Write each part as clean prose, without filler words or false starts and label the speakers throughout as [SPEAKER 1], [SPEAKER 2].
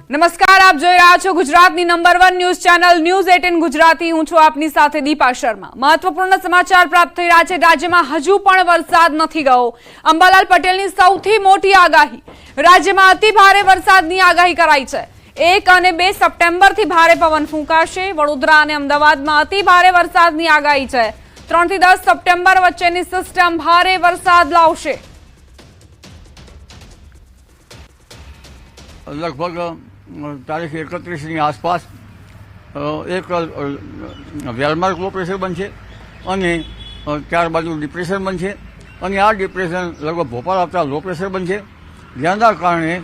[SPEAKER 1] નમસ્કાર, આપ જોઈ રહ્યા છો ગુજરાતની number 1 news channel news 18 Gujarati. હું છું આપની સાથે દીપા શર્મા। મહત્વપૂર્ણ સમાચાર પ્રાપ્ત થઈ રહ્યા છે। રાજ્યમાં હજુ પણ વરસાદ નથી ગયો। અંબાલાલ પટેલની સૌથી મોટી આગાહી। રાજ્યમાં અતિ ભારે વરસાદની આગાહી કરાઈ છે। 1 અને 2 સપ્ટેમ્બરથી ભારે પવન ફૂંકાશે। વડોદરા અને અમદાવાદમાં અતિ ભારે વરસાદની આગાહી છે। 3 થી 10 સપ્ટેમ્બર વચ્ચેની સિસ્ટમ ભારે વરસાદ લાવશે।
[SPEAKER 2] लगभग तारीख 31 आसपास एक वेलमार्क लो प्रेशर बनશે અને ત્યારબાદ ડિપ્રેશન બનશે અને આ ડિપ્રેશન લગભગ ભોપાલ આવતા લો પ્રેશર બનશે, જેના કારણે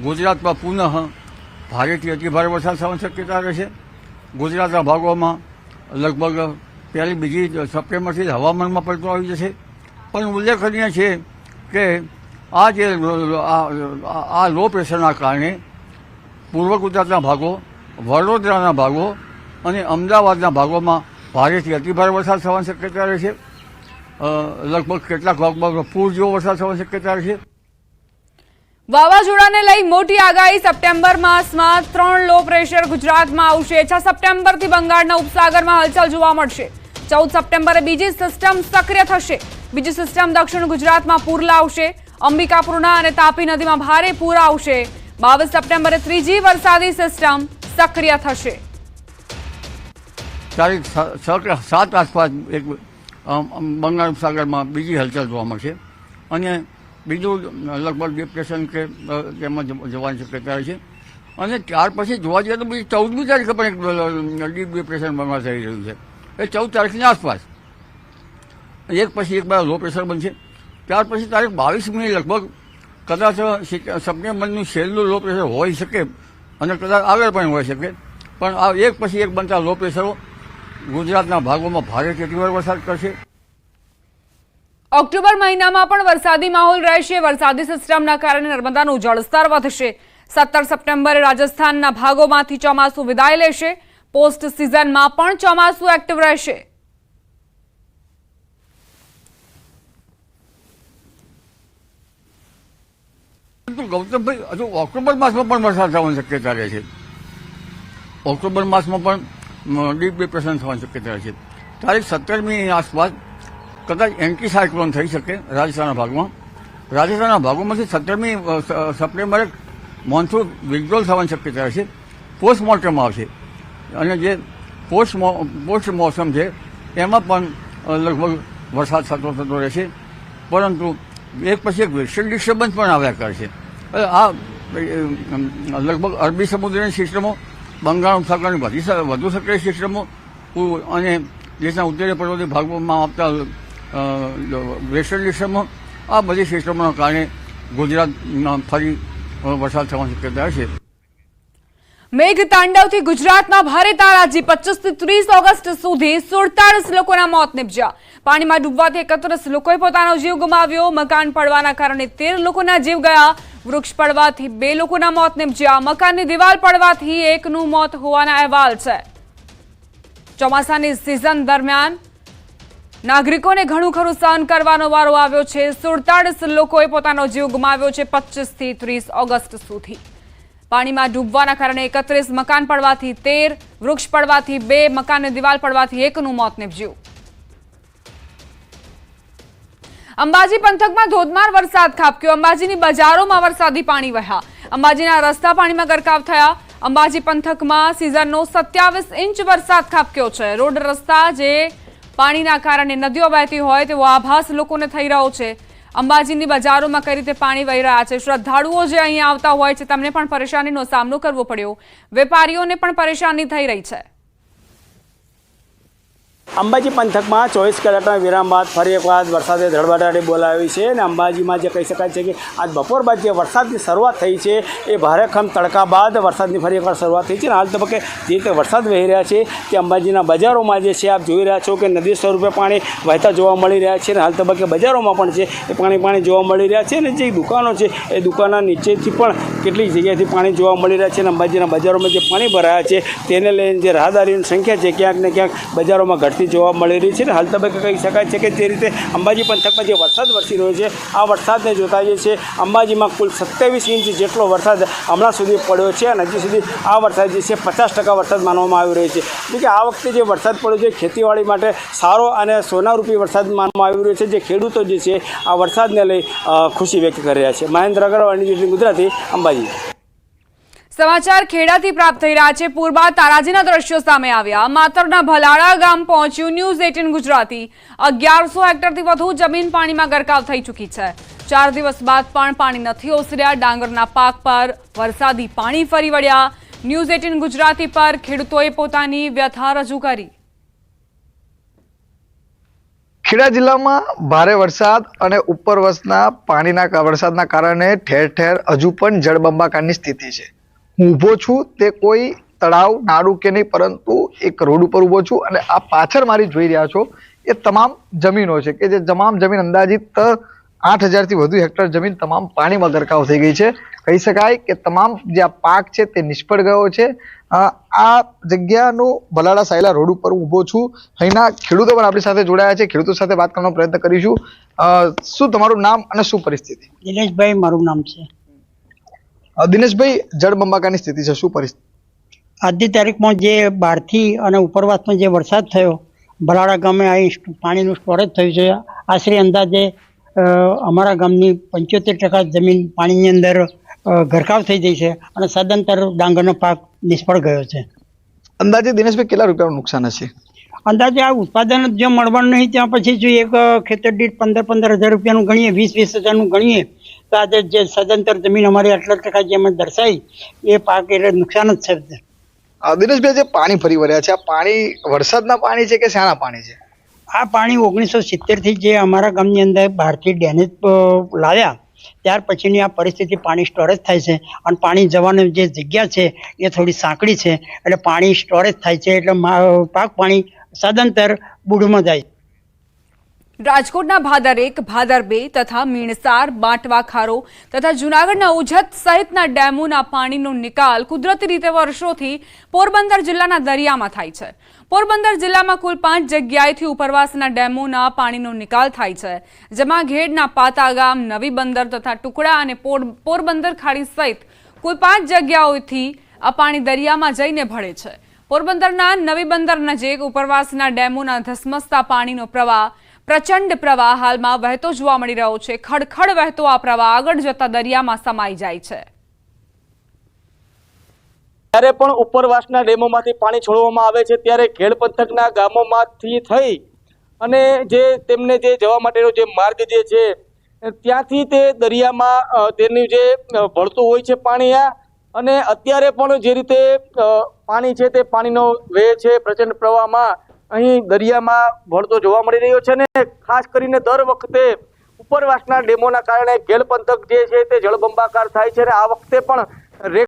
[SPEAKER 2] ગુજરાતમાં પુનઃ ભારેથી અતિ ભારે વરસાદ થવાની શક્યતા રહેશે। ગુજરાતના ભાગોમાં લગભગ 1-2 સપ્ટેમ્બરથી જ હવામાનમાં પલટો આવી જશે। પણ ઉલ્લેખનીય છે કે આ જે આ લો પ્રેશરના કારણે પૂર્વ ગુજરાતના ભાગો, વડોદરાના ભાગો અને અમદાવાદના ભાગોમાં ભારેથી અતિભારે વરસાદ થવાની શક્યતા રહેશે। લગભગ કેટલાક ભાગમાં પૂર જેવો વરસાદ થવાની શક્યતા રહેશે।
[SPEAKER 1] વાવાઝોડાને લઈ મોટી આગાહી। સપ્ટેમ્બર માસમાં 3 લો પ્રેશર ગુજરાતમાં આવશે। 6 સપ્ટેમ્બરથી બંગાળના ઉપસાગરમાં હલચલ જોવા મળશે। 14 સપ્ટેમ્બરે બીજી સિસ્ટમ સક્રિય થશે। બીજી સિસ્ટમ દક્ષિણ ગુજરાતમાં પૂર લાવશે। અંબિકાપુરના અને તાપી નદીમાં ભારે પૂર આવશે। 22 સપ્ટેમ્બરે ત્રીજી વરસાદી સિસ્ટમ સક્રિય થશે।
[SPEAKER 2] તારીખ 6 કે 7 આસપાસ એક બંગાળ ઉપસાગરમાં બીજી હલચલ જોવા મળશે અને બીજું લગભગ ડિપ્રેશન કે તેમાં જવાની શક્યતા રહેશે। અને ત્યાર પછી જોવા જઈએ તો બીજી 14મી તારીખે પણ એક ડીપ ડિપ્રેશન બનવા થઈ રહ્યું છે। એ 14 તારીખની આસપાસ એક પછી એક બાર લો પ્રેશર બનશે। ત્યાર પછી તારીખ 22મી લગભગ કદાચ સપ્ટેમ્બરનું છેલ્લું લો પ્રેશર હોઈ શકે અને કદાચ આગળ પણ હોઈ શકે। પણ આ એક પછી એક બનતા લો પ્રેશરો ગુજરાતના ભાગોમાં ભારેથી અતિભારે વરસાદ કરશે।
[SPEAKER 1] ઓક્ટોબર મહિનામાં પણ વરસાદી માહોલ રહેશે। વરસાદી સિસ્ટમના કારણે નર્મદાનું જળસ્તર વધશે। 17 સપ્ટેમ્બરે રાજસ્થાનના ભાગોમાંથી ચોમાસું વિદાય લેશે। પોસ્ટ સિઝનમાં પણ ચોમાસું એક્ટિવ રહેશે।
[SPEAKER 2] ગૌતમભાઈ, હજુ ઓક્ટોબર માસમાં પણ વરસાદ થવાની શક્યતા રહે છે। ઓક્ટોબર માસમાં પણ ડીપ ડિપ્રેશન થવાની શક્યતા રહે છે। તારીખ 17મી આસપાસ કદાચ એન્ટી સાયક્લોન થઈ શકે રાજસ્થાનના ભાગમાં। રાજસ્થાનના ભાગોમાંથી 17મી સપ્ટેમ્બરે મોન્સૂન વિથડ્રોલ થવાની શક્યતા રહેશે। પોસ્ટમોર્ટમ આવશે અને જે પોસ્ટ મોસમ છે એમાં પણ લગભગ વરસાદ થતો રહેશે। પરંતુ એક પછી એક વેસ્ટર્ન ડિસ્ટર્બન્સ પણ આવ્યા કરશે। આ લગભગ અરબી સમુદ્રની સિસ્ટમો, બંગાળ ઉપસાગરની વધુ સક્રિય સિસ્ટમો અને દેશના ઉત્તરીય પર્વતીય ભાગોમાં આવતા વેસ્ટર્ન ડિસ્ટર્બન્સ, આ બધી સિસ્ટમોના કારણે ગુજરાતમાં ફરી વરસાદ થવાની શક્યતા છે।
[SPEAKER 1] મેઘ તાંડવથી ગુજરાતમાં ભારે તારાજી। 25 થી 30 ઓગસ્ટ સુધી 47 લોકોના મોત નિપજ્યા। પાણીમાં ડૂબવાથી 31 લોકોએ પોતાનો જીવ ગુમાવ્યો। મકાન પડવાના કારણે 13 લોકોના જીવ ગયા। વૃક્ષ પડવાથી 2 લોકોના મોત નિપજ્યા। મકાનની દિવાલ પડવાથી 1નું મોત હોવાના અહેવાલ છે। ચોમાસાની સિઝન દરમિયાન નાગરિકોને ઘણું ખરું સહન કરવાનો વારો આવ્યો છે। 47 લોકોએ પોતાનો જીવ ગુમાવ્યો છે 25 થી 30 ઓગસ્ટ સુધી। પાણીમાં ડૂબવાના કારણે 31, મકાન પડવાથી 13, વૃક્ષ પડવાથી 2, મકાનની દિવાલ પડવાથી 1નું મોત નિપજ્યું। અંબાજી પંથકમાં ધોધમાર વરસાદ ખાબક્યો। અંબાજીની બજારોમાં વરસાદી પાણી વહ્યા। અંબાજીના રસ્તા પાણીમાં ગરકાવ થયા। અંબાજી પંથકમાં સિઝનનો 27 ઇંચ વરસાદ ખાબક્યો છે। રોડ રસ્તા જે પાણીના કારણે નદીઓ વહેતી હોય તેવો આભાસ લોકોને થઈ રહ્યો છે। અંબાજીની બજારોમાં કઈ રીતે પાણી વહી રહ્યા છે। શ્રદ્ધાળુઓ જે અહીં આવતા હોય છે તેમને પણ પરેશાનીનો સામનો કરવો પડ્યો। વેપારીઓને પણ પરેશાની થઈ રહી છે।
[SPEAKER 3] અંબાજી પંથકમાં 24 કલાકના વિરામ બાદ ફરી એકવાર વરસાદે ધડબડાટી બોલાવી છે અને અંબાજીમાં જે કહી શકાય છે કે આજ બપોર બાદ જે વરસાદની શરૂઆત થઈ છે એ ભારેખમ તડકા બાદ વરસાદની ફરી એકવાર શરૂઆત થઈ છે અને હાલ તબક્કે જે રીતે વરસાદ વહી રહ્યા છે તે અંબાજીના બજારોમાં જે છે આપ જોઈ રહ્યા છો કે નદી સ્વરૂપે પાણી વહેતા જોવા મળી રહ્યા છે અને હાલ તબક્કે બજારોમાં પણ છે એ પાણી જોવા મળી રહ્યા છે અને જે દુકાનો છે એ દુકાનના નીચેથી પણ કેટલીક જગ્યાએથી પાણી જોવા મળી રહ્યા છે અને અંબાજીના બજારોમાં જે પાણી ભરાયા છે તેને લઈને જે રાહદારીઓની સંખ્યા છે ક્યાંક ને ક્યાંક બજારોમાં ઘટતી આવકથી જોવા મળી રહી છે. હાલ તબક્કે કહી શકાય છે કે જે રીતે અંબાજી પંથકમાં જે વરસાદ વરસી રહ્યો છે, આ વરસાદને જોતા જે છે અંબાજીમાં કુલ 27 ઇંચ જેટલો વરસાદ હમણાં સુધી પડ્યો છે અને હજી સુધી આ વરસાદ જે છે 50% વરસાદ માનવામાં આવી રહ્યો છે. એટલે કે આ વખતે જે વરસાદ પડ્યો છે ખેતીવાડી માટે સારો અને સોનારૂપી વરસાદ માનવામાં આવી રહ્યો છે. જે ખેડૂતો જે છે આ વરસાદને લઈ ખુશી વ્યક્ત કરી રહ્યા છે. મહેન્દ્ર અગ્રવાલ, ન્યૂઝ 18 ગુજરાતી, અંબાજી.
[SPEAKER 1] સમાચાર ખેડાથી પ્રાપ્ત થઈ રહ્યા છે. પૂર્વા તારાજીના દ્રશ્યો સામે આવ્યા. માતરના ભલાડા ગામ પહોંચ્યું ન્યૂઝ 18 ગુજરાતી. 1100 હેક્ટરથી વધુ જમીન પાણીમાં ગરકાવ થઈ ચૂકી છે. 4 દિવસ બાદ પણ પાણી નથી ઓસર્યા. ડાંગરના પાક પર વરસાદી પાણી ફરી વળ્યા. ન્યૂઝ 18 ગુજરાતી પર ખેડૂતોએ પોતાની વ્યથા રજૂ કરી.
[SPEAKER 4] ખેડા જિલ્લામાં ભારે વરસાદ અને ઉપરવસના પાણીના વરસાદના કારણે ઠેર ઠેર હજુ પણ જળબંબાકારની સ્થિતિ છે. હું ઊભો છું તે કોઈ તળાવ, નાળું કે નહીં, પરંતુ એક રોડ ઉપર ઊભો છું અને આ પાછળ મારી જોઈ રહ્યા છો એ તમામ જમીનો છે કે જે તમામ જમીન અંદાજિત 8000થી વધુ હેક્ટર જમીન તમામ પાણીમાં ગરકાવ થઈ ગઈ છે. કહી શકાય કે તમામ જે આ પાક છે તે નિષ્ફળ ગયો છે. આ જગ્યાનો ભલાડા સાયલા રોડ ઉપર ઊભો છું. અહીંના ખેડૂતો પણ આપણી સાથે જોડાયા છે. ખેડૂતો સાથે વાત કરવાનો પ્રયત્ન કરીશું. શું તમારું નામ અને શું પરિસ્થિતિ?
[SPEAKER 5] દિનેશભાઈ મારું નામ છે.
[SPEAKER 4] દિનેશભાઈ, જળબંબાકારની સ્થિતિ છે, શું પરિસ્થિતિ?
[SPEAKER 5] આજની તારીખમાં જે બહારથી અને ઉપરવાસનો જે વરસાદ થયો, ભલાડા ગામે અહીં પાણીનું સ્ટોરેજ થયું છે. આશરે અંદાજે અમારા ગામની 75% જમીન પાણીની અંદર ગરકાવ થઈ ગઈ છે અને સદંતર ડાંગરનો પાક નિષ્ફળ ગયો છે.
[SPEAKER 4] અંદાજે દિનેશભાઈ કેટલા રૂપિયાનું નુકસાન હશે?
[SPEAKER 5] અંદાજે આ ઉત્પાદન જો મળવાનું નહીં ત્યાં પછી જો એક ખેતર દીઠ 15,000 રૂપિયાનું ગણીએ, 20,000 ગણીએ તો આજે જે સદંતર જમીન અમારી આટલા ટકા જે અમે દર્શાવી એ પાક એટલે નુકસાન જ છે.
[SPEAKER 4] દિનેશભાઈ, જે પાણી ફરી વળ્યા છે, આ પાણી વરસાદના પાણી છે કે શાના પાણી છે?
[SPEAKER 5] આ પાણી 1970થી જે અમારા ગામની અંદર બહારથી ડેનેજ લાવ્યા ત્યાર પછીની આ પરિસ્થિતિ પાણી સ્ટોરેજ થાય છે અને પાણી જવાની જે જગ્યા છે એ થોડી સાંકડી છે એટલે પાણી સ્ટોરેજ થાય છે એટલે પાક પાણી સદંતર બુડમાં જાય.
[SPEAKER 1] રાજકોટના ભાદર 1, ભાદર 2 તથા મીણસાર, બાંટવા ખારો તથા જૂનાગઢના ઉજ્જત સહિતના ડેમોના પાણીનો નિકાલ કુદરતી રીતે વર્ષોથી પોરબંદર જિલ્લાના દરિયામાં થાય છે. પોરબંદર જિલ્લામાં કુલ 5 જગ્યાએથી ઉપરવાસના ડેમોના પાણીનો નિકાલ થાય છે, જેમાં ઘેડના પાતા ગામ, નવી બંદર તથા ટુકડા અને પોરબંદર ખાડી સહિત કુલ 5 જગ્યાઓથી આ પાણી દરિયામાં જઈને ભળે છે. પોરબંદરના નવી બંદર નજીક ઉપરવાસના ડેમોના ધસમસતા પાણીનો પ્રવાહ પ્રચંડ પ્રવાહ હાલમાં વહેતો જોવા મળી રહ્યો છે. ખડખડ વહેતો આ પ્રવાહ આગળ જતા દરિયામાં સમાઈ જાય છે.
[SPEAKER 6] જ્યારે પણ ઉપરવાસના ડેમોમાંથી પાણી છોડવામાં આવે છે ત્યારે ખેડ પંથકના ગામોમાંથી થઈ અને જે તેમને જે જવા માટેનો જે માર્ગ જે છે ત્યાંથી તે દરિયામાં તેનું જે ભળતું હોય છે પાણી અને અત્યારે પણ જે રીતે પાણી છે તે પાણીનો વેગ છે પ્રચંડ પ્રવાહમાં અહીં દરિયામાં ભળતો જોવા મળી રહ્યો છે. ને ખાસ કરીને દર વખતે ઉપરવાસના ડેમોના કારણે ખેડ પંથક જે છે તે જળબંબાકાર થાય છે અને આ વખતે પણ